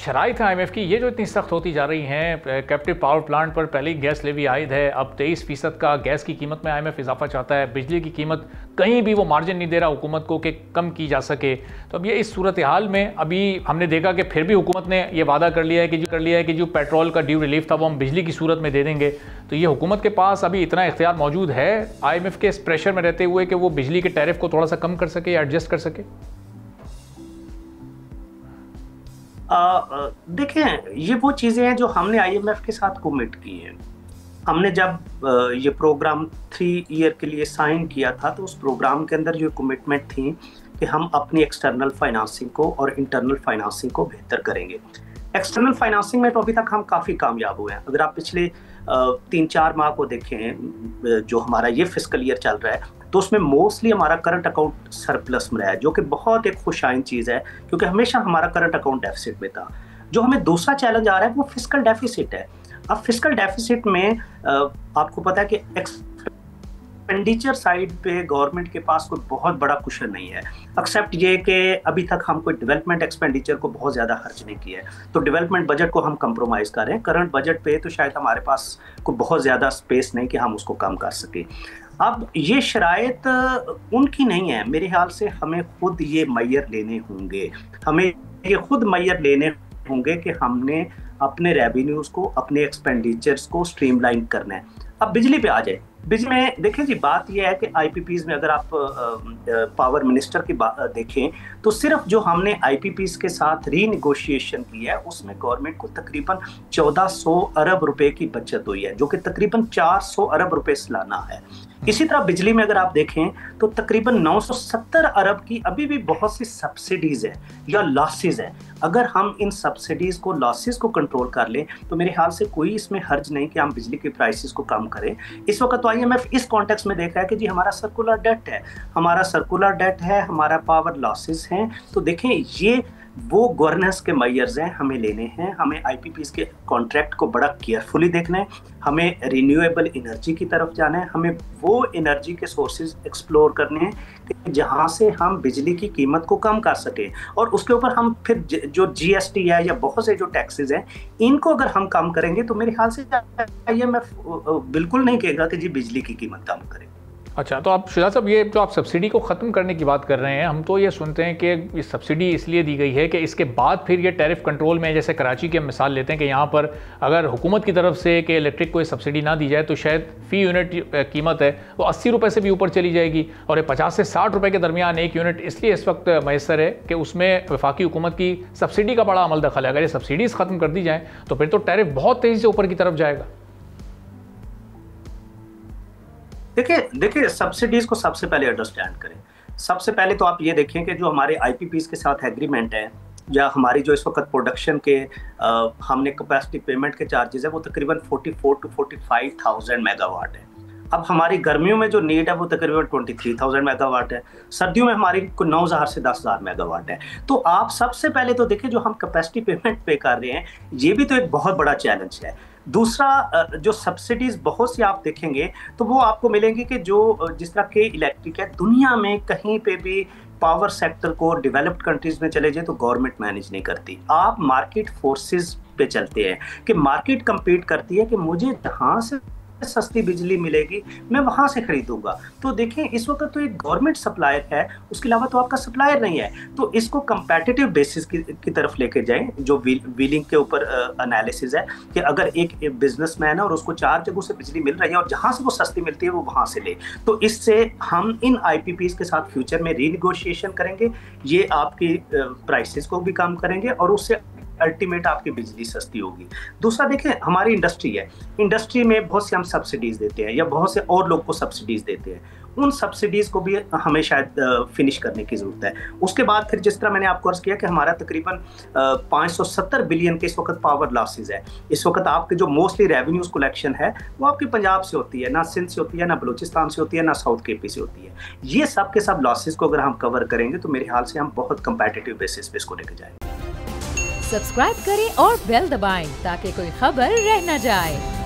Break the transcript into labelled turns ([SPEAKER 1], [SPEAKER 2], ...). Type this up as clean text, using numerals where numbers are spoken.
[SPEAKER 1] शराइत है IMF की ये जो इतनी सख्त होती जा रही हैं, कैप्टिव पावर प्लांट पर पहले ही गैस लेवी आयद है, अब 23% का गैस की कीमत में IMF इजाफा चाहता है, बिजली की कीमत कहीं भी वो मार्जिन नहीं दे रहा हुकूमत को कि कम की जा सके। तो अब ये इस सूरत हाल में अभी हमने देखा कि फिर भी हुकूमत ने ये वादा कर लिया है कि जो पेट्रोल का ड्यू रिलीफ था वो हम बिजली की सूरत में दे देंगे। तो ये हुकूमत के पास अभी इतना इख्तियार मौजूद है IMF के इस प्रेशर में रहते हुए कि वो बिजली के टैरिफ को थोड़ा सा कम कर सके या एडजस्ट कर सके।
[SPEAKER 2] देखें, ये वो चीज़ें हैं जो हमने IMF के साथ कमिट की हैं। हमने जब ये प्रोग्राम 3 ईयर के लिए साइन किया था तो उस प्रोग्राम के अंदर जो कमिटमेंट थी कि हम अपनी एक्सटर्नल फाइनेंसिंग को और इंटरनल फाइनेंसिंग को बेहतर करेंगे। एक्सटर्नल फाइनेंसिंग में तो अभी तक हम काफ़ी कामयाब हुए हैं। अगर आप पिछले 3-4 माह को देखें, जो हमारा ये फिस्कल ईयर चल रहा है, तो उसमें मोस्टली हमारा करंट अकाउंट सरप्लस में रहा है, जो कि बहुत एक खुशाइन चीज़ है, क्योंकि हमेशा हमारा करंट अकाउंट डेफिसिट में था। जो हमें दूसरा चैलेंज आ रहा है वो फिस्कल डेफिसिट है। अब फिस्कल डेफिसिट में आपको पता है कि एक्सपेंडिचर साइड पे गवर्नमेंट के पास कोई बहुत बड़ा कुशन नहीं है, एक्सेप्ट ये कि अभी तक हम कोई डेवलपमेंट एक्सपेंडिचर को बहुत ज़्यादा खर्च नहीं किया है। तो डेवलपमेंट बजट को हम कंप्रोमाइज़ कर रहे हैं। करंट बजट पे तो शायद हमारे पास कोई बहुत ज़्यादा स्पेस नहीं कि हम उसको कम कर सकें। अब ये शराइत उनकी नहीं है, मेरे ख्याल से हमें खुद ये मैयर लेने होंगे। हमें ये खुद मैयर लेने होंगे कि हमने अपने रेवेन्यूज़ को, अपने एक्सपेंडिचर्स को स्ट्रीमलाइन करना है। अब बिजली पे आ जाए। बिजली में देखें जी, बात यह है कि IPPs में अगर आप पावर मिनिस्टर की बात देखें तो सिर्फ जो हमने IPPs के साथ रीनिगोशिएशन की है उसमें गवर्नमेंट को तकरीबन 1400 अरब रुपए की बचत हुई है, जो कि तकरीबन 400 अरब रुपए सालाना है। इसी तरह बिजली में अगर आप देखें तो तकरीबन 970 अरब की अभी भी बहुत सी सब्सिडीज है या लॉसेज है। अगर हम इन सब्सिडीज को, लॉसेज को कंट्रोल कर लें तो मेरे ख्याल से कोई इसमें हर्ज नहीं कि हम बिजली के प्राइसेस को कम करें। इस वक्त तो IMF इस कॉन्टेक्स्ट में देख रहा है कि जी हमारा सर्कुलर डेट है, हमारा पावर लॉसेस हैं। तो देखें, ये वो गवर्नेंस के मेजर्स हैं, हमें लेने हैं। हमें IPPs के कॉन्ट्रैक्ट को बड़ा केयरफुली देखना है। हमें रिन्यूएबल एनर्जी की तरफ जाना है। हमें वो एनर्जी के सोर्सेज एक्सप्लोर करने हैं कि जहाँ से हम बिजली की कीमत को कम कर सकें, और उसके ऊपर हम फिर जो GST है या बहुत से जो टैक्सेस हैं, इनको अगर हम कम करेंगे तो मेरे ख्याल से IMF बिल्कुल नहीं कहेगा कि जी बिजली की कीमत कम करें।
[SPEAKER 1] अच्छा, तो आप शुजा साहब, ये जो आप सब्सिडी को ख़त्म करने की बात कर रहे हैं, हम तो ये सुनते हैं कि ये सब्सिडी इसलिए दी गई है कि इसके बाद फिर ये टैरिफ कंट्रोल में, जैसे कराची की हम मिसाल लेते हैं कि यहाँ पर अगर हुकूमत की तरफ से कि इलेक्ट्रिक को सब्सिडी ना दी जाए तो शायद फ़ी यूनिट कीमत है वो 80 रुपये से भी ऊपर चली जाएगी, और ये 50 से 60 रुपये के दरमियान एक यूनिट इसलिए इस वक्त मैसर है कि उसमें वफाकी हुकूमत की सब्सिडी का बड़ा अमल दखल है। अगर ये सब्सिडीज़ ख़त्म कर दी जाएँ तो फिर तो टैरिफ बहुत तेज़ी से ऊपर की तरफ जाएगा।
[SPEAKER 2] देखिए, सब्सिडीज को सबसे पहले अंडरस्टैंड करें। सबसे पहले तो आप ये देखें कि जो हमारे IPPs के साथ एग्रीमेंट है या हमारी जो इस वक्त प्रोडक्शन के हमने कैपेसिटी पेमेंट के चार्जेस है वो तकरीबन 44 to 45,000 मेगावाट है। अब हमारी गर्मियों में जो नीड है वो तकरीबन 23,000 मेगावाट है, सर्दियों में हमारी 9,000 से 10,000 मेगावाट है। तो आप सबसे पहले तो देखिए, जो हम कैपेसिटी पेमेंट पे कर रहे हैं ये भी तो एक बहुत बड़ा चैलेंज है। दूसरा, जो सब्सिडीज बहुत सी आप देखेंगे तो वो आपको मिलेंगी कि जो जिस तरह के इलेक्ट्रिक है, दुनिया में कहीं पे भी पावर सेक्टर को डेवलप्ड कंट्रीज में चले जाए तो गवर्नमेंट मैनेज नहीं करती। आप मार्केट फोर्सेस पे चलते हैं कि मार्केट compete करती है कि मुझे जहाँ से सस्ती बिजली मिलेगी मैं वहां से खरीदूंगा। तो देखें, इस वक्त तो एक गवर्नमेंट सप्लायर है, उसके अलावा तो आपका सप्लायर नहीं है। तो इसको कंपैटिटिव बेसिस की तरफ लेके जाएं। जो व्हीलिंग के ऊपर एनालिसिस है कि अगर एक बिजनेसमैन है और उसको 4 जगहों से बिजली मिल रही है और जहां से वो सस्ती मिलती है वो वहां से ले, तो इससे हम इन IPPs के साथ फ्यूचर में रीनिगोशिएशन करेंगे। ये आपकी प्राइसेस को भी कम करेंगे और उससे अल्टीमेट आपकी बिजली सस्ती होगी। दूसरा देखें, हमारी इंडस्ट्री है, इंडस्ट्री में बहुत से हम सब्सिडीज देते हैं या बहुत से और लोग को सब्सिडीज देते हैं। उन सब्सिडीज को भी हमें शायद फिनिश करने की जरूरत है। उसके बाद फिर जिस तरह मैंने आपको अर्ज किया कि हमारा तकरीबन 570 बिलियन के इस वक्त पावर लॉसेज है। इस वक्त आपके जो मोस्टली रेवेन्यूज कलेक्शन है वो आपकी पंजाब से होती है, ना सिंध से होती है, ना बलूचिस्तान से होती है, ना साउथ KP से होती है। ये सब के सब लॉसेज को अगर हम कवर करेंगे तो मेरे ख्याल से हम बहुत कंपेटिटिव बेसिस पे इसको लेके जाएंगे।
[SPEAKER 3] सब्सक्राइब करें और बेल दबाएं ताकि कोई खबर रह न जाए।